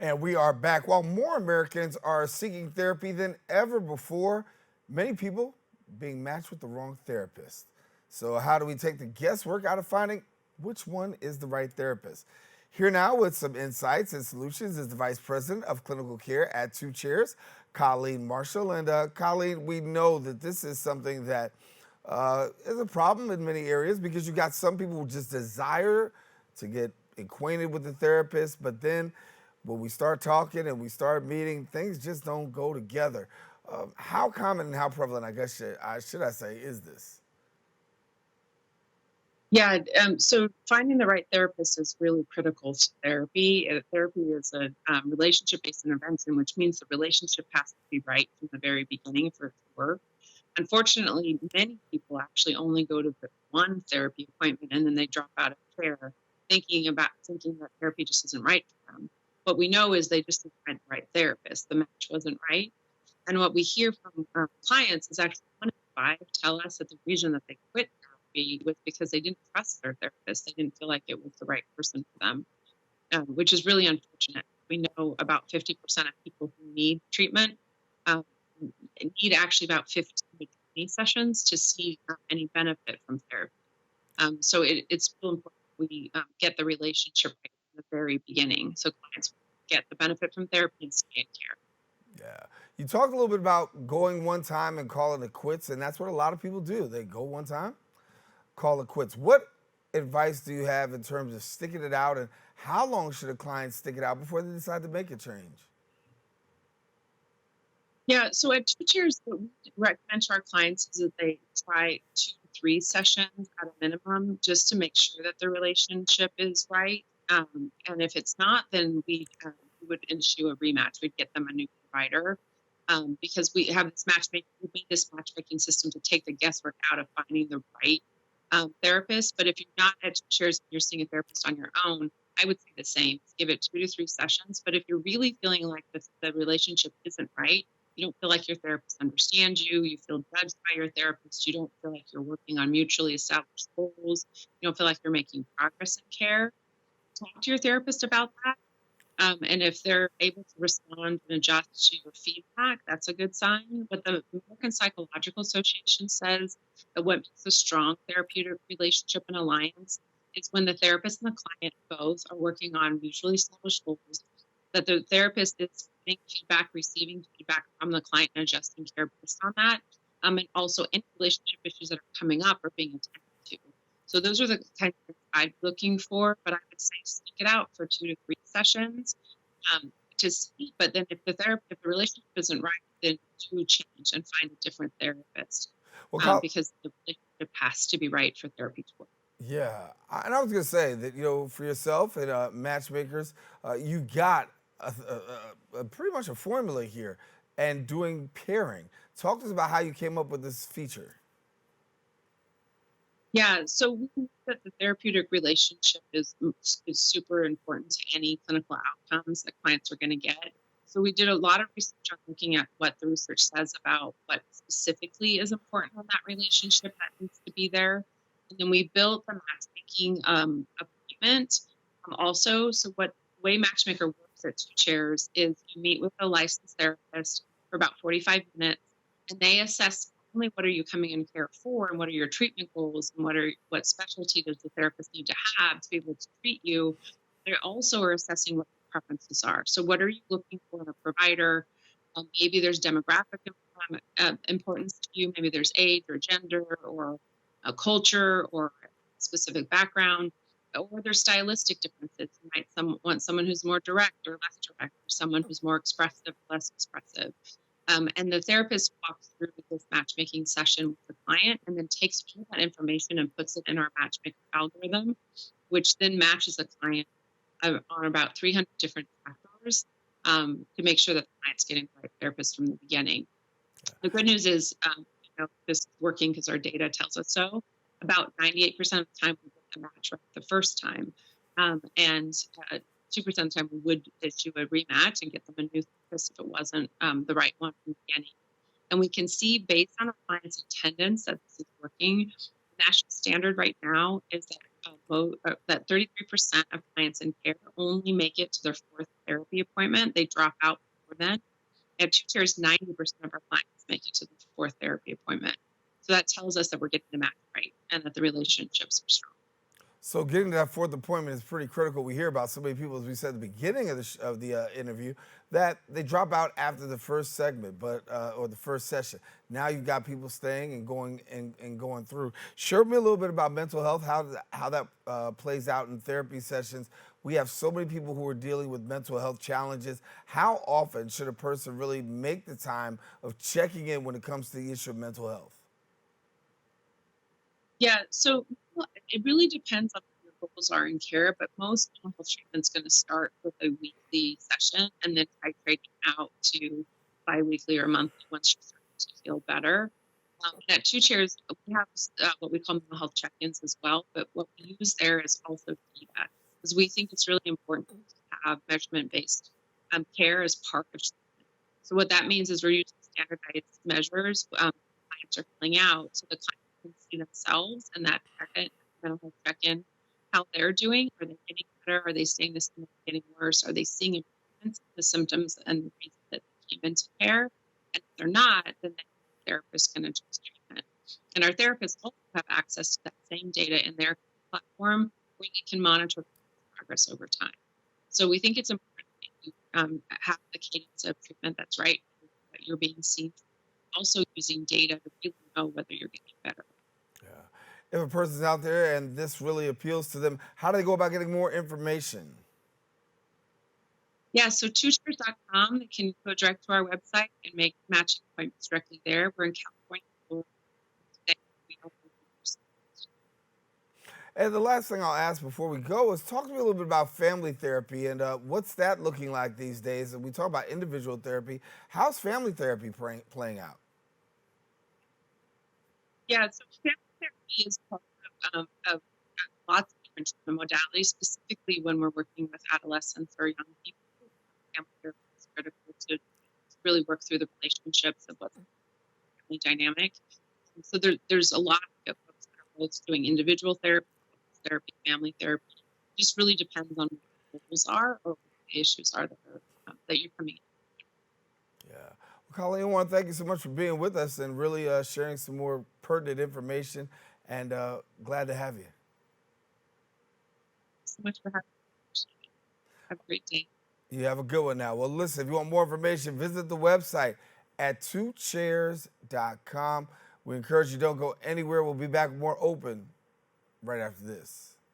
And we are back. While more Americans are seeking therapy than ever before, many people being matched with the wrong therapist. So, how do we take the guesswork out of finding which one is the right therapist? Here now with some insights and solutions is the Vice President of Clinical Care at Two Chairs, Colleen Marshall. And Colleen, we know that this is something that is a problem in many areas because you got some people who just desire to get acquainted with the therapist, but then when we start talking and we start meeting, things just don't go together. How common and how prevalent, I guess, should I say, is this? Yeah, so finding the right therapist is really critical to therapy. Therapy is a relationship-based intervention, which means the relationship has to be right from the very beginning for it to work. Unfortunately, many people actually only go to the one therapy appointment and then they drop out of care, thinking that therapy just isn't right for them. What we know is they just didn't find the right therapist. The match wasn't right. And what we hear from clients is actually 1 in 5 tell us that the reason that they quit therapy was because they didn't trust their therapist. They didn't feel like it was the right person for them, which is really unfortunate. We know about 50% of people who need treatment um, need actually about 15 to 20 sessions to see any benefit from therapy. So it's real important we get the relationship right from the very beginning so clients get the benefit from therapy and stay in care. Yeah. You talked a little bit about going one time and calling it quits, and that's what a lot of people do. They go one time, call it quits. What advice do you have in terms of sticking it out, and how long should a client stick it out before they decide to make a change? Yeah, so at Two Cheers, what we recommend to our clients is that they try 2 to 3 sessions at a minimum just to make sure that the relationship is right. And if it's not, then we would issue a rematch. We'd get them a new provider because we made this matchmaking system to take the guesswork out of finding the right therapist. But if you're not at Two Cheers and you're seeing a therapist on your own, I would say the same. Give it 2 to 3 sessions. But if you're really feeling like the relationship isn't right, you don't feel like your therapist understands you, you feel judged by your therapist, you don't feel like you're working on mutually established goals, you don't feel like you're making progress in care, talk to your therapist about that. And if they're able to respond and adjust to your feedback, that's a good sign. But the American Psychological Association says that what makes a strong therapeutic relationship and alliance is when the therapist and the client both are working on mutually established goals, that the therapist is getting feedback, receiving feedback from the client, and adjusting care based on that. And also any relationship issues that are coming up are being attended to. So those are the kinds of things I'm looking for, but I would say stick it out for 2 to 3 sessions to see. But then if the relationship isn't right, then to change and find a different therapist Well, Col- because the relationship has to be right for therapy to work. Yeah, and I was gonna say that for yourself and matchmakers, you got pretty much a formula here, and doing pairing. Talk to us about how you came up with this feature. Yeah, so we think that the therapeutic relationship is super important to any clinical outcomes that clients are going to get. So we did a lot of research on looking at what the research says about what specifically is important in that relationship that needs to be there, and then we built the matchmaking appointment. Also, so what the way Matchmaker works at Two Chairs is you meet with a licensed therapist for about 45 minutes, and they assess only what are you coming in care for and what are your treatment goals and what specialty does the therapist need to have to be able to treat you. They also are assessing what your preferences are. So what are you looking for in a provider? Maybe there's demographic importance to you. Maybe there's age or gender or a culture or a specific background, or there's stylistic differences. You might want someone who's more direct or less direct, or someone who's more expressive, less expressive. And the therapist walks through this matchmaking session with the client and then takes all that information and puts it in our matchmaker algorithm, which then matches the client on about 300 different factors to make sure that the client's getting the right therapist from the beginning. The good news is, this is working because our data tells us so. About 98% of the time, we get the match right the first time. And 2% of the time, we would issue a rematch and get them a new therapist if it wasn't the right one from the beginning. And we can see based on our client's attendance that this is working. The national standard right now is that that 33% of clients in care only make it to their fourth therapy appointment. They drop out before then. At Two Chairs, 90% of our clients make it to the fourth therapy appointment. So that tells us that we're getting the match right and that the relationships are strong. So getting to that fourth appointment is pretty critical. We hear about so many people, as we said at the beginning of the interview, that they drop out after the first segment, or the first session. Now you've got people staying and going through. Share with me a little bit about mental health, how that plays out in therapy sessions. We have so many people who are dealing with mental health challenges. How often should a person really make the time of checking in when it comes to the issue of mental health? Yeah, so it really depends on what your goals are in care, but most mental health treatment's going to start with a weekly session and then titrating out to biweekly or monthly once you're starting to feel better. And at Two Chairs, we have what we call mental health check-ins as well, but what we use there is also data because we think it's really important to have measurement-based care as part of treatment. So what that means is we're using standardized measures clients are filling out so the client can see themselves and that second mental health check-in, how they're doing. Are they getting better? Are they staying the same? Getting worse? Are they seeing improvements in the symptoms and the reason that they came into care? And if they're not, then the therapist can adjust treatment. And our therapists also have access to that same data in their platform where they can monitor progress over time. So we think it's important that you have the cadence of treatment that's right, that you're being seen, also using data to really know whether you're getting better. Yeah. If a person's out there and this really appeals to them, how do they go about getting more information? Yeah, so twoshares.com, they can go direct to our website and make matching appointments directly there. We're in California. So today we don't have And the last thing I'll ask before we go is talk to me a little bit about family therapy and what's that looking like these days. And we talk about individual therapy. How's family therapy playing out? Yeah, so family therapy is part of lots of different treatment modalities, specifically when we're working with adolescents or young people. Family therapy is critical to really work through the relationships of what's family dynamic. So there's a lot of folks that are both doing individual therapy, family therapy. It just really depends on what the goals are or what the issues are that you're coming in. Yeah. Well, Colleen, I want to thank you so much for being with us and really sharing some more pertinent information. And glad to have you. So much for having me. Have a great day. You have a good one now. Well, listen, if you want more information, visit the website at twochairs.com. We encourage you don't go anywhere. We'll be back more open right after this.